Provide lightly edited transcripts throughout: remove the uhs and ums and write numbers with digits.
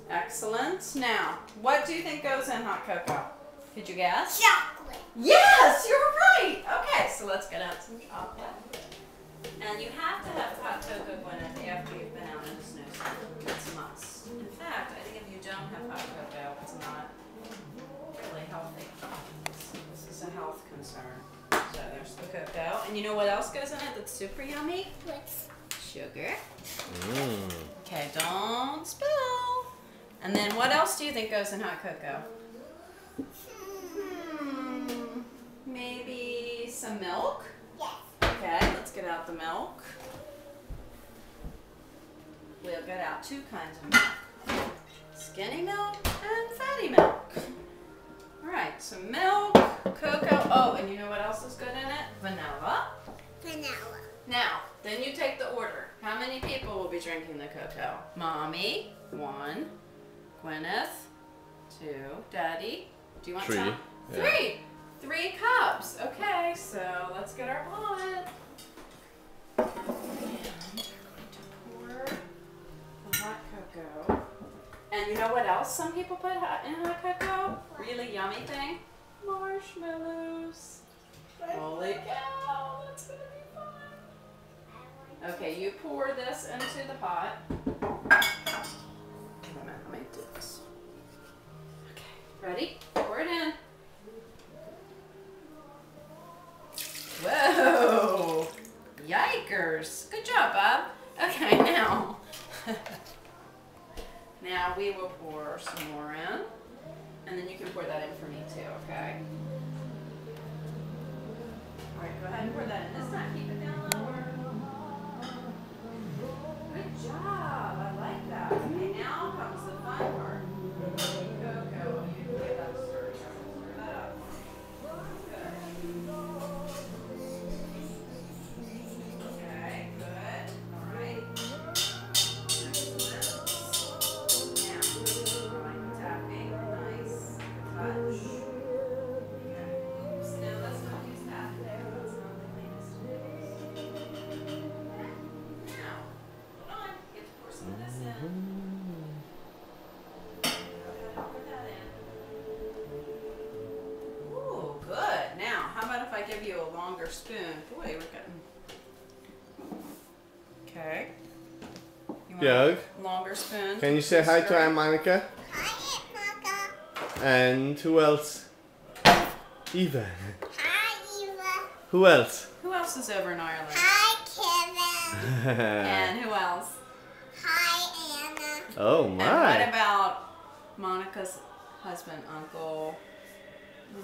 Excellent. Now, what do you think goes in hot cocoa? Could you guess? Chocolate. Yes, you're right. Okay, so let's get out some chocolate. And you have to have hot cocoa, Gwyneth, after you've been out in a snowstorm. It's a must. In fact, I think if you don't have hot cocoa, it's not really healthy. This is a health concern. So there's the cocoa. And you know what else goes in it that's super yummy? What's Sugar. Okay, don't spill. And then what else do you think goes in hot cocoa? Maybe some milk? Yes. Okay, let's get out the milk. We'll get out two kinds of milk. Skinny milk and fatty milk. Alright, so milk, cocoa. Oh, and you know what else is good in it? Vanilla. Vanilla. Now, then you take the order. How many people will be drinking the cocoa? Mommy, 1. Gwyneth, 2. Daddy, do you want 3. some? Yeah. 3. 3 cups. Okay, so let's get our pot. And we're going to pour the hot cocoa. And you know what else some people put in hot cocoa? Really yummy thing? Marshmallows. Holy cow, that's going to be fun. Okay, you pour this into the pot. Wait a minute, let me do this. Okay, ready? Pour it in. Whoa! Yikers! Good job, Bob. Okay, now. Now we will pour some more in. And then you can pour that in for me too, okay? Alright, go ahead and pour that in. This time, keep it down lower. Good job. I like that. Okay, now comes the fun part. Cocoa. You can give that a stir. Stir that up. Good. Okay, good. Alright. Excellent. Now, alright, tapping. Nice. Touch. Okay. Oops, no, let's not use that there. That's not the cleanest of things. Now, hold on. Get to pour some of this in. Go ahead and pour that in. Ooh, good. Now, how about if I give you a longer spoon? Boy, we're getting... Okay. You want Doug, a longer spoon? can you say hi to Aunt Monica? Hi, Aunt Monica. And who else? Eva. Hi, Eva. Who else? Who else is over in Ireland? Hi, Kevin. And who else? Hi, Anna. Oh And my. what about Monica's husband, Uncle?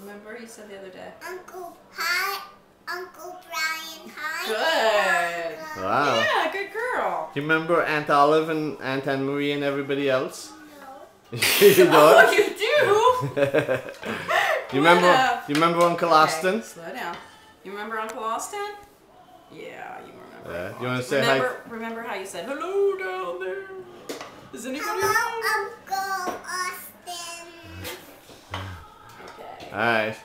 Remember you said the other day? Hi, Uncle Brian. Hi, Good. Uncle. Wow. Yeah, good girl. Do you remember Aunt Olive and Aunt Anne Marie and everybody else? No. You Oh, don't? you do? Do you remember Uncle Austin? Okay, slow down. You remember Uncle Austin? Yeah, you remember. Yeah. Uncle You want to Austin. say hi? Remember how you said hello down there? Is anybody home? Hello, Uncle Austin. Okay. Alright.